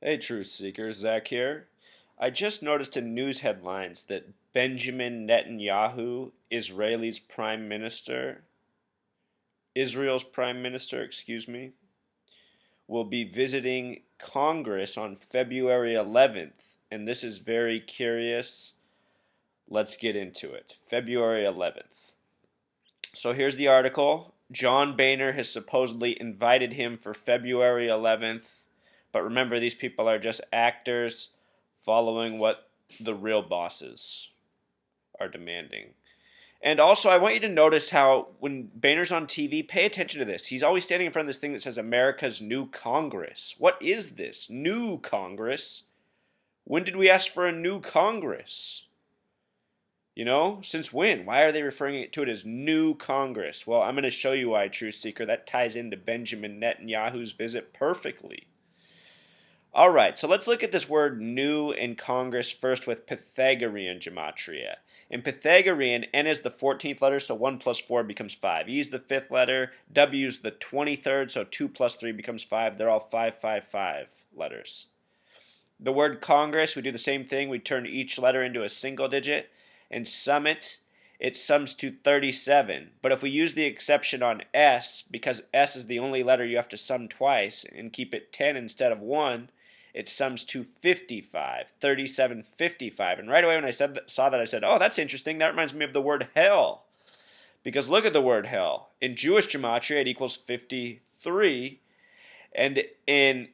Hey, Truth Seeker, Zach here. I just noticed in news headlines that Benjamin Netanyahu, Israel's prime minister, will be visiting Congress on February 11th. And this is very curious. Let's get into it. February 11th. So here's the article. John Boehner has supposedly invited him for February 11th. But remember, these people are just actors following what the real bosses are demanding. And also, I want you to notice how when Boehner's on TV, pay attention to this. He's always standing in front of this thing that says America's New Congress. What is this? New Congress? When did we ask for a new Congress? You know, since when? Why are they referring to it as New Congress? Well, I'm going to show you why, Truth Seeker. That ties into Benjamin Netanyahu's visit perfectly. All right, so let's look at this word new in Congress first with Pythagorean gematria. In Pythagorean, N is the 14th letter, so 1 plus 4 becomes 5. E is the 5th letter, W is the 23rd, so 2 plus 3 becomes 5. They're all 555 letters. The word Congress, we do the same thing. We turn each letter into a single digit and sum it. It sums to 37. But if we use the exception on S, because S is the only letter you have to sum twice and keep it 10 instead of 1, it sums to 55, 37, 55. And right away when I saw that, I said, oh, that's interesting. That reminds me of the word hell. Because look at the word hell. In Jewish gematria, it equals 53. And in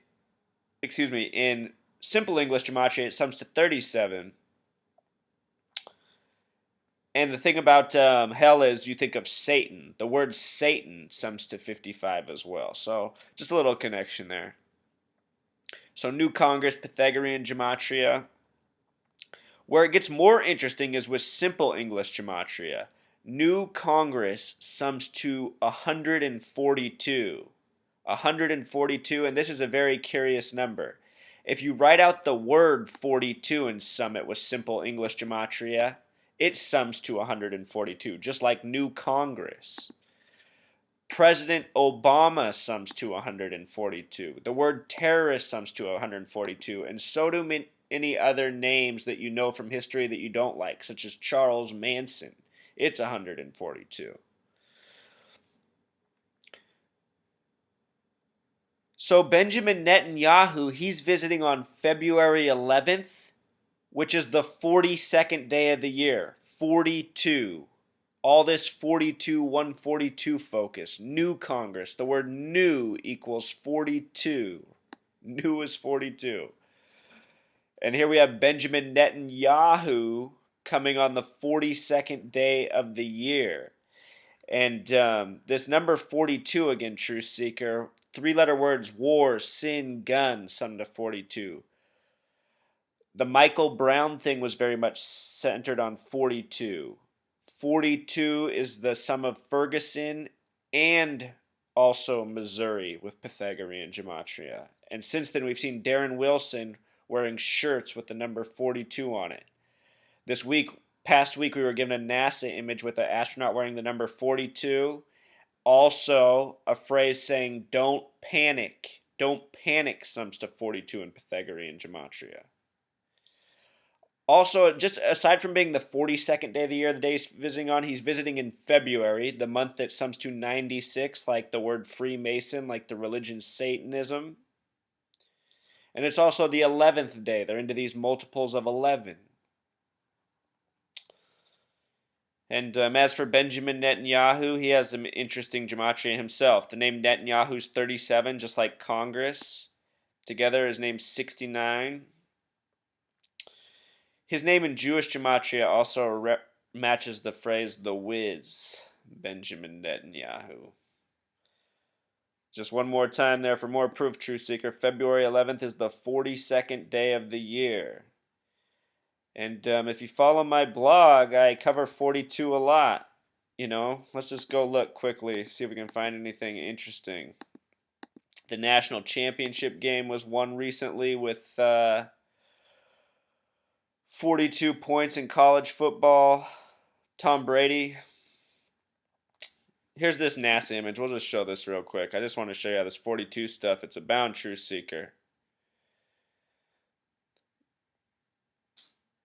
simple English gematria, it sums to 37. And the thing about hell is you think of Satan. The word Satan sums to 55 as well. So just a little connection there. So New Congress, Pythagorean gematria. Where it gets more interesting is with simple English gematria. New Congress sums to 142. 142, and this is a very curious number. If you write out the word 42 and sum it with simple English gematria, it sums to 142, just like New Congress. President Obama sums to 142. The word terrorist sums to 142, and so do many other names that you know from history that you don't like, such as Charles Manson. It's 142. So Benjamin Netanyahu, he's visiting on February 11th, which is the 42nd day of the year. 42. All this 42, 142 focus. New Congress. The word new equals 42. New is 42. And here we have Benjamin Netanyahu coming on the 42nd day of the year. And this number 42, again, Truth Seeker, three-letter words, war, sin, gun, sum to 42. The Michael Brown thing was very much centered on 42. 42 is the sum of Ferguson and also Missouri with Pythagorean gematria. And since then, we've seen Darren Wilson wearing shirts with the number 42 on it. Past week, we were given a NASA image with an astronaut wearing the number 42. Also, a phrase saying, don't panic. Don't panic sums to 42 in Pythagorean gematria. Also, just aside from being the 42nd day of the year, the day he's visiting on, he's visiting in February, the month that sums to 96, like the word Freemason, like the religion Satanism. And it's also the 11th day. They're into these multiples of 11. And as for Benjamin Netanyahu, he has some interesting gematria himself. The name Netanyahu's 37, just like Congress. Together, his name's 69. His name in Jewish gematria also matches the phrase the Wiz, Benjamin Netanyahu. Just one more time there for more proof, Truth Seeker. February 11th is the 42nd day of the year. And if you follow my blog, I cover 42 a lot. You know, let's just go look quickly, see if we can find anything interesting. The national championship game was won recently with 42 points in college football. Tom Brady. Here's this NASA image. We'll just show this real quick. I just want to show you how this 42 stuff, it's abound, Truth Seeker.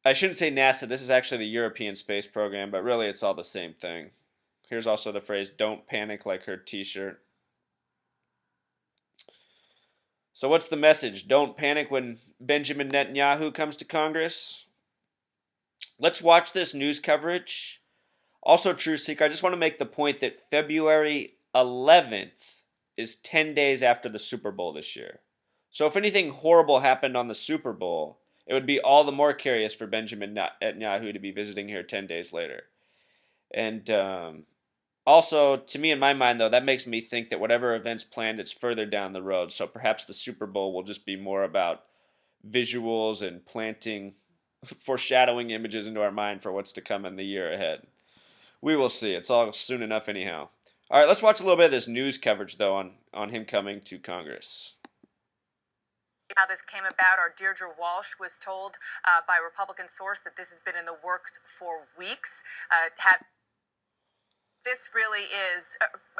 I shouldn't say NASA, this is actually the European Space Program, but really it's all the same thing. Here's also the phrase, don't panic, like her t-shirt. So what's the message? Don't panic when Benjamin Netanyahu comes to Congress? Let's watch this news coverage. Also, True Seeker, I just want to make the point that February 11th is 10 days after the Super Bowl this year. So if anything horrible happened on the Super Bowl, it would be all the more curious for Benjamin Netanyahu to be visiting here 10 days later. And also, to me, in my mind, though, that makes me think that whatever event's planned, it's further down the road. So perhaps the Super Bowl will just be more about visuals and planting, foreshadowing images into our mind for what's to come in the year ahead. We will see. It's all soon enough anyhow. All right, let's watch a little bit of this news coverage, though, on him coming to Congress. How this came about, our Deirdre Walsh was told by a Republican source that this has been in the works for weeks. This really is,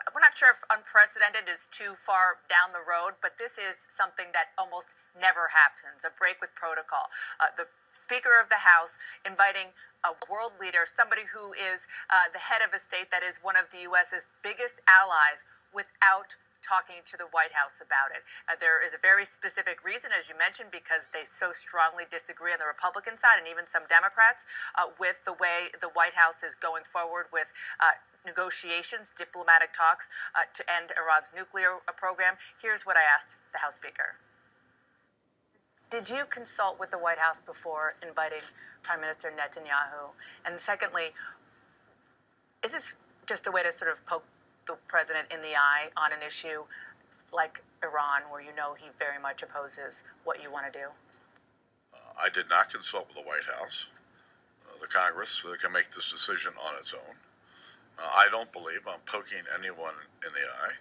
we're not sure if unprecedented is too far down the road, but this is something that almost never happens, a break with protocol. The Speaker of the House inviting a world leader, somebody who is the head of a state that is one of the U.S.'s biggest allies, without talking to the White House about it. There is a very specific reason, as you mentioned, because they so strongly disagree on the Republican side, and even some Democrats, with the way the White House is going forward with negotiations, diplomatic talks to end Iran's nuclear program. Here's what I asked the House Speaker. Did you consult with the White House before inviting Prime Minister Netanyahu? And secondly, is this just a way to sort of poke the president in the eye on an issue like Iran, where you know he very much opposes what you want to do? I did not consult with the White House. The Congress can make this decision on its own. I don't believe I'm poking anyone in the eye.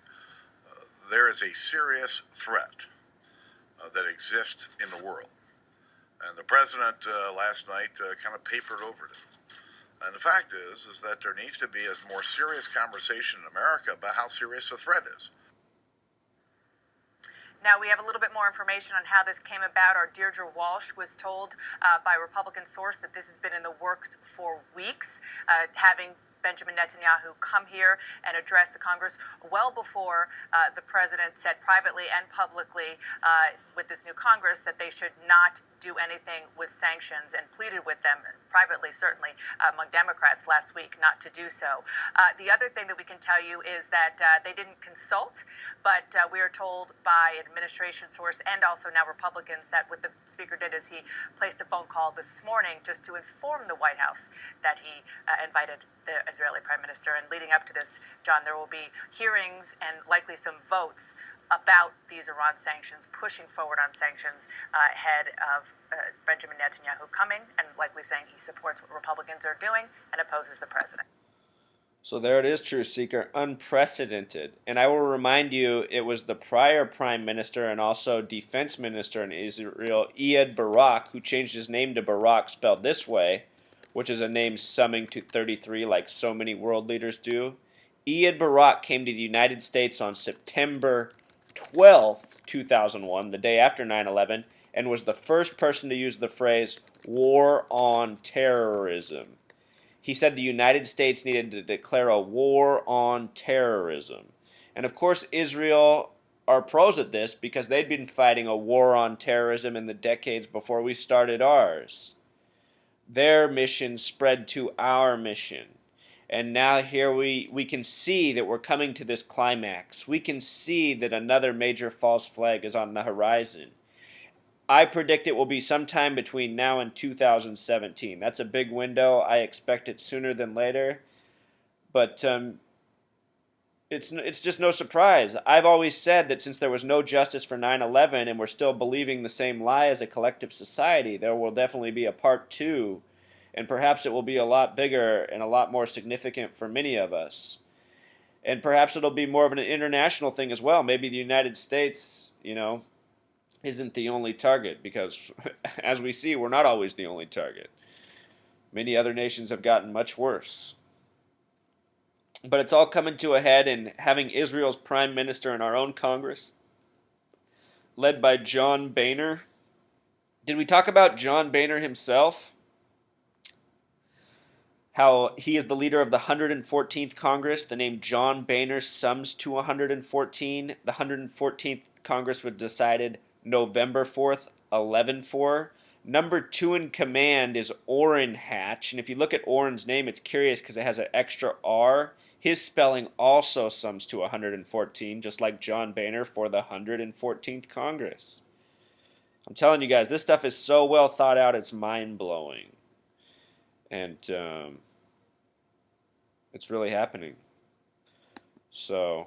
There is a serious threat that exists in the world. And the president last night kind of papered over it. And the fact is that there needs to be a more serious conversation in America about how serious the threat is. Now, we have a little bit more information on how this came about. Our Deirdre Walsh was told by a Republican source that this has been in the works for weeks, having Benjamin Netanyahu come here and address the Congress well before the president said privately and publicly with this new Congress that they should not do anything with sanctions, and pleaded with them privately, certainly among Democrats last week, not to do so. The other thing that we can tell you is that they didn't consult, but we are told by an administration source and also now Republicans that what the Speaker did is he placed a phone call this morning just to inform the White House that he invited the Israeli Prime Minister. And leading up to this, John, there will be hearings and likely some votes about these Iran sanctions, pushing forward on sanctions ahead of Benjamin Netanyahu coming and likely saying he supports what Republicans are doing and opposes the president. So there it is, True Seeker, unprecedented. And I will remind you, it was the prior Prime Minister and also Defense Minister in Israel, Ehud Barak, who changed his name to Barak, spelled this way, which is a name summing to 33 like so many world leaders do. Ehud Barak came to the United States on September 12th, 2001, the day after 9/11, and was the first person to use the phrase war on terrorism. He said the United States needed to declare a war on terrorism. And of course, Israel are pros at this because they'd been fighting a war on terrorism in the decades before we started ours. Their mission spread to our mission. And now here we can see that we're coming to this climax. We can see that another major false flag is on the horizon. I predict it will be sometime between now and 2017. That's a big window. I expect it sooner than later. But it's just no surprise. I've always said that since there was no justice for 9/11 and we're still believing the same lie as a collective society, there will definitely be a part 2. And perhaps it will be a lot bigger and a lot more significant for many of us. And perhaps it'll be more of an international thing as well. Maybe the United States, isn't the only target, because as we see, we're not always the only target. Many other nations have gotten much worse. But it's all coming to a head, and having Israel's prime minister in our own Congress, led by John Boehner. Did we talk about John Boehner himself? how he is the leader of the 114th Congress. The name John Boehner sums to 114. The 114th Congress was decided November 4th, 11-4. Number 2 in command is Orrin Hatch. And if you look at Orrin's name, it's curious because it has an extra R. His spelling also sums to 114, just like John Boehner for the 114th Congress. I'm telling you guys, this stuff is so well thought out, it's mind-blowing. And it's really happening. So,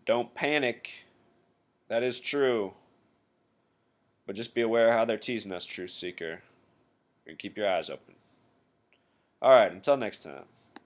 don't panic. That is true. But just be aware how they're teasing us, Truth Seeker. And keep your eyes open. Alright, until next time.